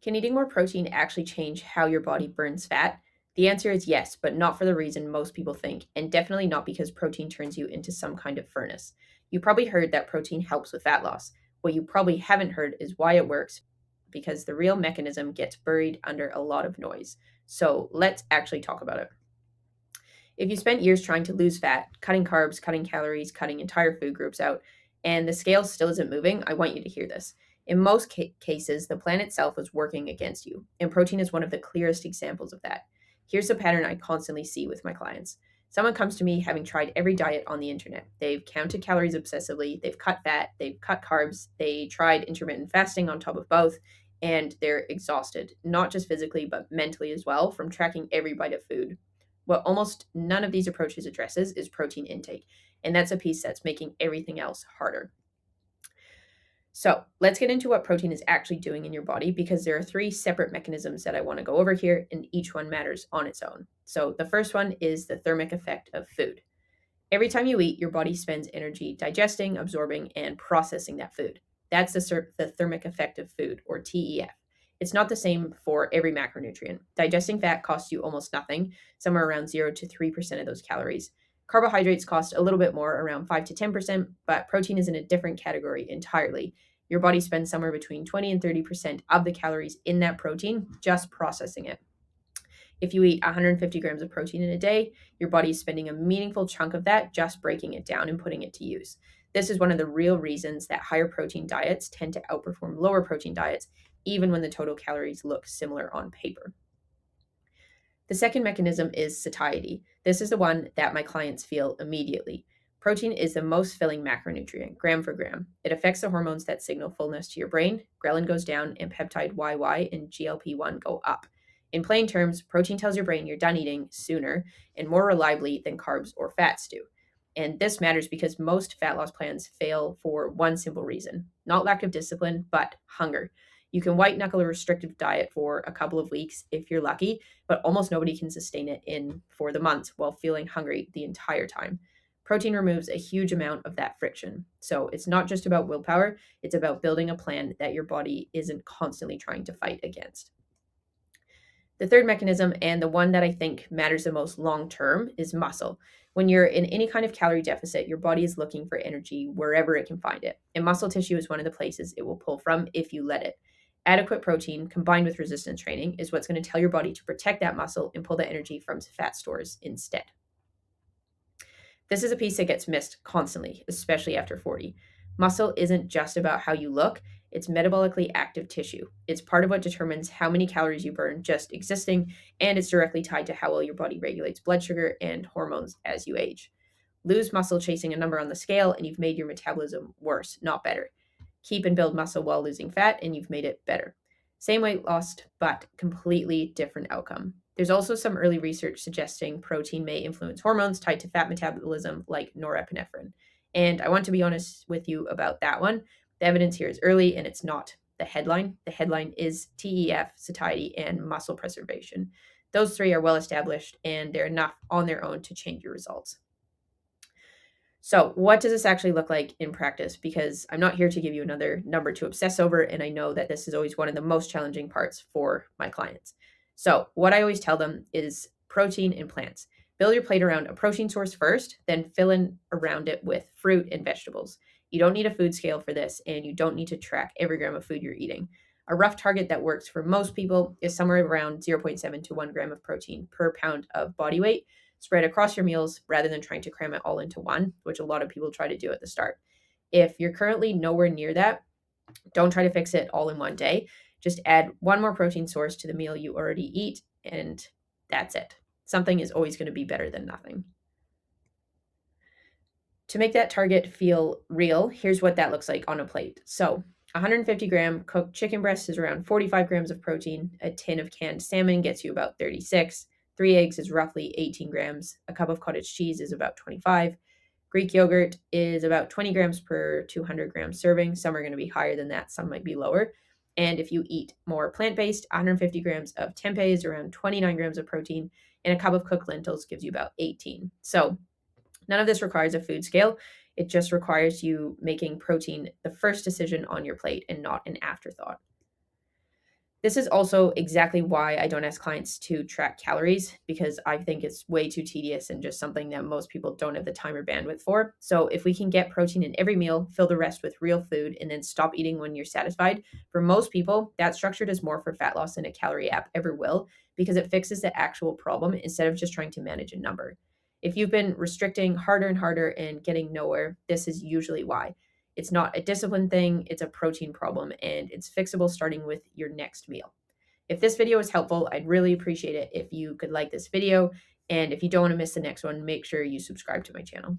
Can eating more protein actually change how your body burns fat? The answer is yes, but not for the reason most people think, and definitely not because protein turns you into some kind of furnace. You probably heard that protein helps with fat loss. What you probably haven't heard is why it works, because the real mechanism gets buried under a lot of noise. So let's actually talk about it. If you spent years trying to lose fat, cutting carbs, cutting calories, cutting entire food groups out, and the scale still isn't moving, I want you to hear this. In most cases, the plan itself is working against you, and protein is one of the clearest examples of that. Here's a pattern I constantly see with my clients. Someone comes to me having tried every diet on the internet. They've counted calories obsessively, they've cut fat, they've cut carbs, they tried intermittent fasting on top of both, and they're exhausted, not just physically, but mentally as well, from tracking every bite of food. What almost none of these approaches addresses is protein intake, and that's a piece that's making everything else harder. So let's get into what protein is actually doing in your body because there are three separate mechanisms that I want to go over here, and each one matters on its own. So the first one is the thermic effect of food. Every time you eat, your body spends energy digesting, absorbing, and processing that food. That's the thermic effect of food, or TEF. It's not the same for every macronutrient. Digesting fat costs you almost nothing, somewhere around 0 to 3% of those calories. Carbohydrates cost a little bit more, around 5 to 10%, but protein is in a different category entirely. Your body spends somewhere between 20 and 30% of the calories in that protein just processing it. If you eat 150 grams of protein in a day, your body is spending a meaningful chunk of that just breaking it down and putting it to use. This is one of the real reasons that higher protein diets tend to outperform lower protein diets, even when the total calories look similar on paper. The second mechanism is satiety. This is the one that my clients feel immediately. Protein is the most filling macronutrient, gram for gram. It affects the hormones that signal fullness to your brain. Ghrelin goes down, and peptide YY and GLP-1 go up. In plain terms, protein tells your brain you're done eating sooner and more reliably than carbs or fats do. And this matters because most fat loss plans fail for one simple reason, not lack of discipline, but hunger. You can white knuckle a restrictive diet for a couple of weeks if you're lucky, but almost nobody can sustain it in for the months while feeling hungry the entire time. Protein removes a huge amount of that friction. So it's not just about willpower, it's about building a plan that your body isn't constantly trying to fight against. The third mechanism, and the one that I think matters the most long term, is muscle. When you're in any kind of calorie deficit, your body is looking for energy wherever it can find it. And muscle tissue is one of the places it will pull from if you let it. Adequate protein combined with resistance training is what's going to tell your body to protect that muscle and pull the energy from fat stores instead. This is a piece that gets missed constantly, especially after 40. Muscle isn't just about how you look, it's metabolically active tissue. It's part of what determines how many calories you burn just existing, and it's directly tied to how well your body regulates blood sugar and hormones as you age. Lose muscle chasing a number on the scale, and you've made your metabolism worse, not better. Keep and build muscle while losing fat, and you've made it better. Same weight lost, but completely different outcome. There's also some early research suggesting protein may influence hormones tied to fat metabolism, like norepinephrine. And I want to be honest with you about that one. The evidence here is early, and it's not the headline. The headline is TEF, satiety, and muscle preservation. Those three are well established, and they're enough on their own to change your results. So, what does this actually look like in practice? Because I'm not here to give you another number to obsess over, and I know that this is always one of the most challenging parts for my clients. So, what I always tell them is protein and plants. Build your plate around a protein source first, then fill in around it with fruit and vegetables. You don't need a food scale for this, and you don't need to track every gram of food you're eating. A rough target that works for most people is somewhere around 0.7 to 1 gram of protein per pound of body weight, spread across your meals rather than trying to cram it all into one, which a lot of people try to do at the start. If you're currently nowhere near that, don't try to fix it all in one day. Just add one more protein source to the meal you already eat, and that's it. Something is always going to be better than nothing. To make that target feel real, here's what that looks like on a plate. So 150-gram cooked chicken breast is around 45 grams of protein. A tin of canned salmon gets you about 36. 3 eggs is roughly 18 grams. A cup of cottage cheese is about 25. Greek yogurt is about 20 grams per 200 gram serving. Some are going to be higher than that, some might be lower. And if you eat more plant-based, 150 grams of tempeh is around 29 grams of protein, and a cup of cooked lentils gives you about 18. So none of this requires a food scale. It just requires you making protein the first decision on your plate and not an afterthought. This is also exactly why I don't ask clients to track calories, because I think it's way too tedious and just something that most people don't have the time or bandwidth for. So, if we can get protein in every meal, fill the rest with real food, and then stop eating when you're satisfied, for most people, that structure does more for fat loss than a calorie app ever will, because it fixes the actual problem instead of just trying to manage a number. If you've been restricting harder and harder and getting nowhere, this is usually why. It's not a discipline thing, it's a protein problem, and it's fixable starting with your next meal. If this video was helpful, I'd really appreciate it if you could like this video. And if you don't want to miss the next one, make sure you subscribe to my channel.